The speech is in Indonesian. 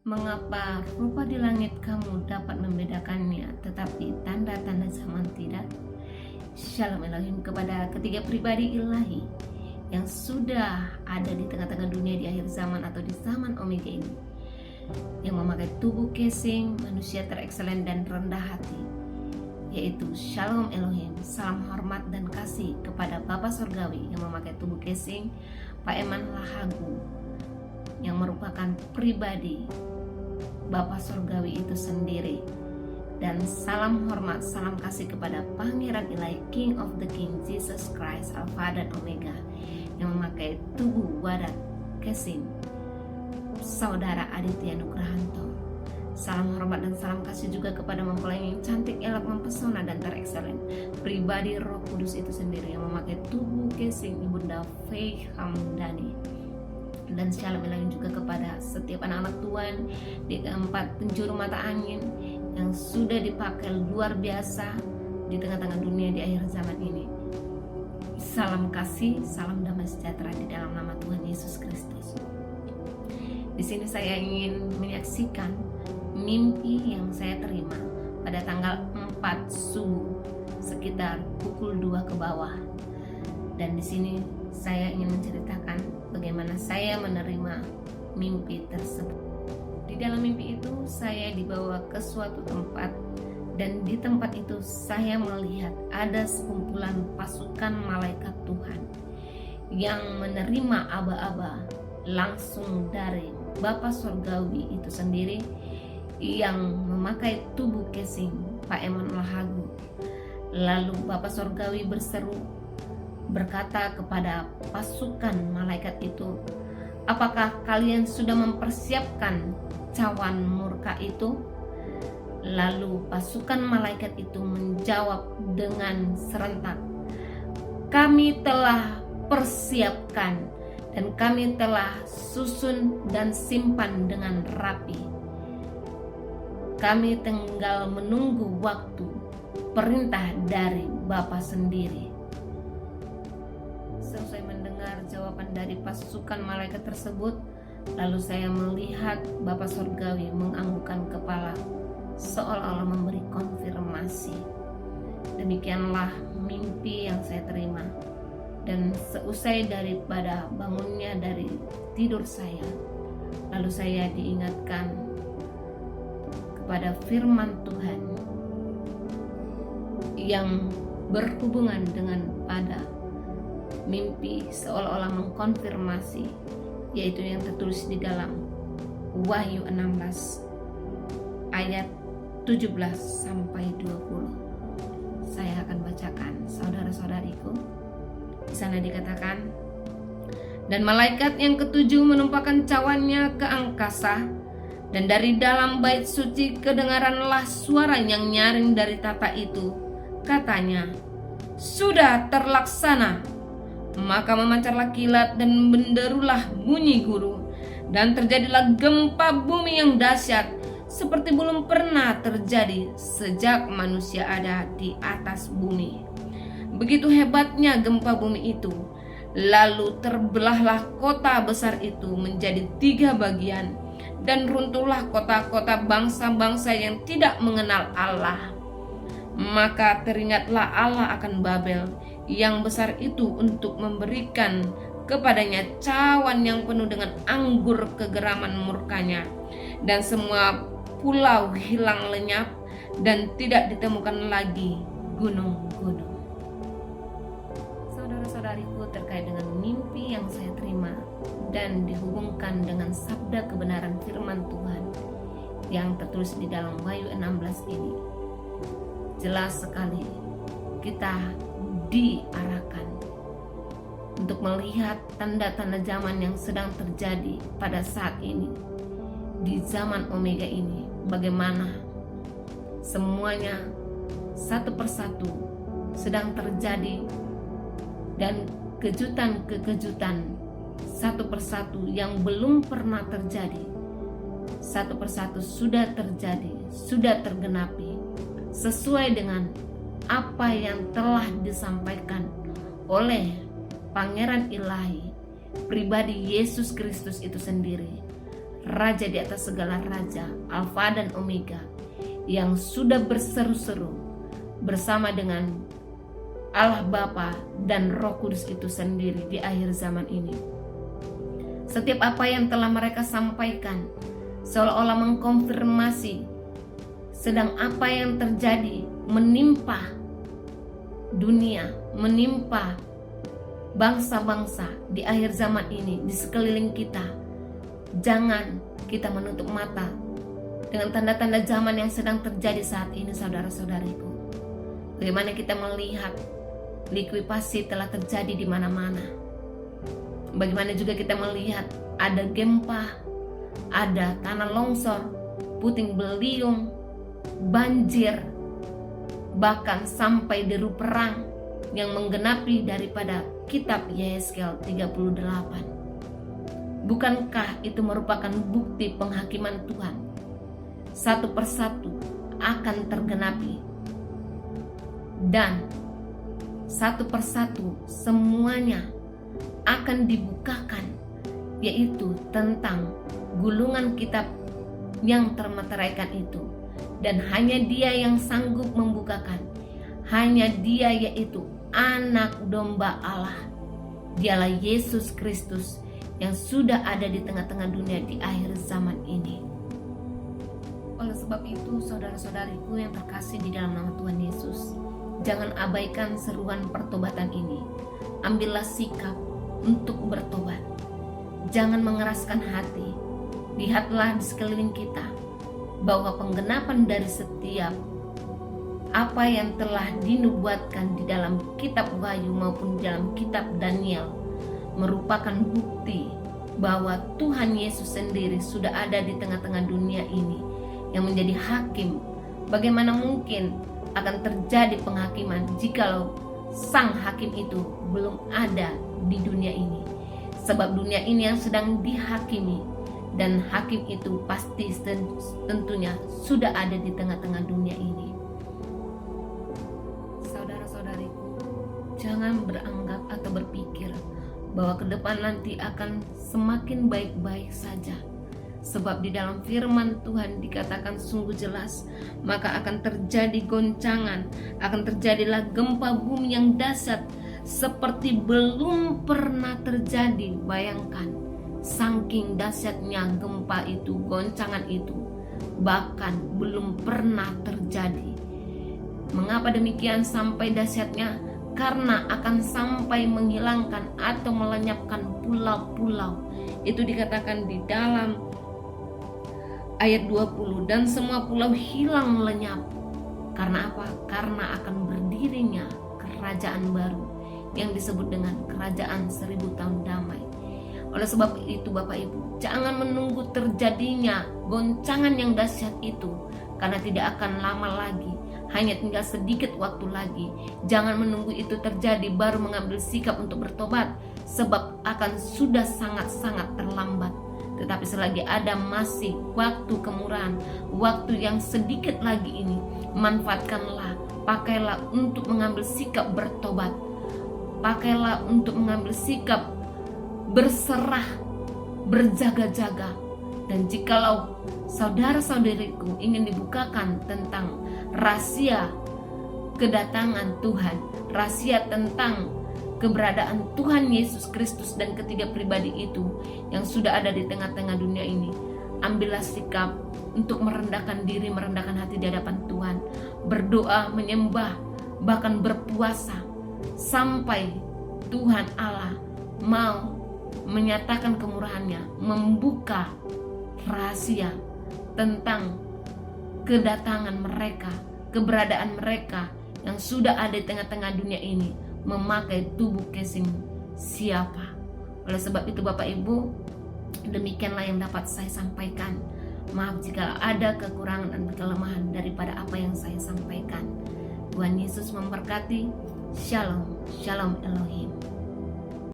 Mengapa rupa di langit kamu dapat membedakannya, tetapi tanda-tanda zaman tidak? Shalom Elohim kepada ketiga pribadi ilahi yang sudah ada di tengah-tengah dunia di akhir zaman atau di zaman Omega ini, yang memakai tubuh casing manusia terekselen dan rendah hati, yaitu Shalom Elohim, salam hormat dan kasih kepada Bapa Surgawi yang memakai tubuh casing Pak Eman Lahagu, yang merupakan pribadi Bapa Surgawi itu sendiri. Dan salam hormat, salam kasih kepada Pangeran Ilahi, King of the King, Jesus Christ, Alpha dan Omega, yang memakai tubuh wadah casing Saudara Aditya Nugrahanto. Salam hormat dan salam kasih juga kepada mempelai yang cantik, elok, mempesona dan terekselen, pribadi Roh Kudus itu sendiri yang memakai tubuh casing Ibunda Faith Hamdani. Dan shalom Elohim juga kepada setiap anak-anak Tuhan di keempat penjuru mata angin yang sudah dipakai luar biasa di tengah-tengah dunia di akhir zaman ini. Salam kasih, salam damai sejahtera di dalam nama Tuhan Yesus Kristus. Di sini saya ingin menyaksikan mimpi yang saya terima pada tanggal 4 subuh sekitar pukul 2 ke bawah. Dan di sini saya ingin menceritakan bagaimana saya menerima mimpi tersebut. Di dalam mimpi itu saya dibawa ke suatu tempat, dan di tempat itu saya melihat ada sekumpulan pasukan malaikat Tuhan yang menerima aba-aba langsung dari Bapa Surgawi itu sendiri yang memakai tubuh casing Pak Eman Lahagu. Lalu Bapa Surgawi berseru, berkata kepada pasukan malaikat itu, apakah kalian sudah mempersiapkan cawan murka itu? Lalu pasukan malaikat itu menjawab dengan serentak, kami telah persiapkan dan kami telah susun dan simpan dengan rapi. Kami tinggal menunggu waktu perintah dari Bapa sendiri. Selesai mendengar jawaban dari pasukan malaikat tersebut, lalu saya melihat Bapa Surgawi menganggukkan kepala seolah-olah memberi konfirmasi. Demikianlah mimpi yang saya terima. Dan seusai daripada bangunnya dari tidur saya, lalu saya diingatkan kepada firman Tuhan yang berhubungan dengan pada mimpi seolah-olah mengkonfirmasi, yaitu yang tertulis di dalam Wahyu 16 ayat 17 sampai 20. Saya akan bacakan, saudara-saudariku. Di sana dikatakan, dan malaikat yang ketujuh menumpahkan cawannya ke angkasa, dan dari dalam bait suci kedengaranlah suara yang nyaring dari tata itu. Katanya, sudah terlaksana. Maka memancarlah kilat dan menderulah bunyi guru, dan terjadilah gempa bumi yang dahsyat seperti belum pernah terjadi sejak manusia ada di atas bumi. Begitu hebatnya gempa bumi itu, lalu terbelahlah kota besar itu menjadi 3 bagian, dan runtuhlah kota-kota bangsa-bangsa yang tidak mengenal Allah. Maka teringatlah Allah akan Babel yang besar itu untuk memberikan kepadanya cawan yang penuh dengan anggur kegeraman murkanya, dan semua pulau hilang lenyap dan tidak ditemukan lagi gunung-gunung. Saudara-saudariku, terkait dengan mimpi yang saya terima dan dihubungkan dengan sabda kebenaran firman Tuhan yang tertulis di dalam Wahyu 16 ini, jelas sekali kita diarahkan untuk melihat tanda-tanda zaman yang sedang terjadi pada saat ini, di zaman Omega ini, bagaimana semuanya satu persatu sedang terjadi, dan kejutan-kejutan satu persatu yang belum pernah terjadi, satu persatu sudah terjadi, sudah tergenapi sesuai dengan apa yang telah disampaikan oleh Pangeran Ilahi, pribadi Yesus Kristus itu sendiri, Raja di atas segala raja, Alfa dan Omega, yang sudah berseru-seru bersama dengan Allah Bapa dan Roh Kudus itu sendiri di akhir zaman ini. Setiap apa yang telah mereka sampaikan seolah-olah mengkonfirmasi sedang apa yang terjadi menimpa dunia, menimpa bangsa-bangsa di akhir zaman ini di sekeliling kita. Jangan kita menutup mata dengan tanda-tanda zaman yang sedang terjadi saat ini, saudara-saudariku. Bagaimana kita melihat likuidasi telah terjadi di mana-mana. Bagaimana juga kita melihat ada gempa, ada tanah longsor, puting beliung, banjir, bahkan sampai deru perang yang menggenapi daripada kitab Yeskel 38. Bukankah itu merupakan bukti penghakiman Tuhan? Satu persatu akan tergenapi, dan satu persatu semuanya akan dibukakan, yaitu tentang gulungan kitab yang termeteraikan itu. Dan hanya Dia yang sanggup membukakan, hanya Dia, yaitu Anak Domba Allah. Dialah Yesus Kristus yang sudah ada di tengah-tengah dunia di akhir zaman ini. Oleh sebab itu, saudara-saudariku yang terkasih di dalam nama Tuhan Yesus, jangan abaikan seruan pertobatan ini. Ambillah sikap untuk bertobat. Jangan mengeraskan hati. Lihatlah di sekeliling kita bahwa penggenapan dari setiap apa yang telah dinubuatkan di dalam kitab Wahyu maupun di dalam kitab Daniel merupakan bukti bahwa Tuhan Yesus sendiri sudah ada di tengah-tengah dunia ini yang menjadi hakim. Bagaimana mungkin akan terjadi penghakiman jikalau sang hakim itu belum ada di dunia ini? Sebab dunia ini yang sedang dihakimi, dan hakim itu pasti tentunya sudah ada di tengah-tengah dunia ini. Saudara-saudariku, jangan beranggap atau berpikir bahwa ke depan nanti akan semakin baik-baik saja. Sebab di dalam firman Tuhan dikatakan sungguh jelas, maka akan terjadi goncangan, akan terjadilah gempa bumi yang dahsyat seperti belum pernah terjadi. Bayangkan, saking dahsyatnya gempa itu, goncangan itu, bahkan belum pernah terjadi. Mengapa demikian sampai dahsyatnya? Karena akan sampai menghilangkan atau melenyapkan pulau-pulau. Itu dikatakan di dalam ayat 20, dan semua pulau hilang lenyap. Karena apa? Karena akan berdirinya kerajaan baru yang disebut dengan kerajaan 1000 tahun damai. Oleh sebab itu Bapak Ibu, jangan menunggu terjadinya goncangan yang dahsyat itu, karena tidak akan lama lagi. Hanya tinggal sedikit waktu lagi. Jangan menunggu itu terjadi baru mengambil sikap untuk bertobat, sebab akan sudah sangat-sangat terlambat. Tetapi selagi ada masih waktu kemurahan, waktu yang sedikit lagi ini, manfaatkanlah, pakailah untuk mengambil sikap bertobat. Pakailah untuk mengambil sikap berserah, berjaga-jaga. Dan jikalau saudara-saudariku ingin dibukakan tentang rahasia kedatangan Tuhan, rahasia tentang keberadaan Tuhan Yesus Kristus dan ketiga pribadi itu yang sudah ada di tengah-tengah dunia ini, ambillah sikap untuk merendahkan diri, merendahkan hati di hadapan Tuhan, berdoa, menyembah, bahkan berpuasa sampai Tuhan Allah mau menyatakan kemurahannya, membuka rahasia tentang kedatangan mereka, keberadaan mereka yang sudah ada di tengah-tengah dunia ini, memakai tubuh casing siapa. Oleh sebab itu Bapak Ibu, demikianlah yang dapat saya sampaikan. Maaf jika ada kekurangan dan kelemahan daripada apa yang saya sampaikan. Tuhan Yesus memberkati. Shalom, Shalom Elohim.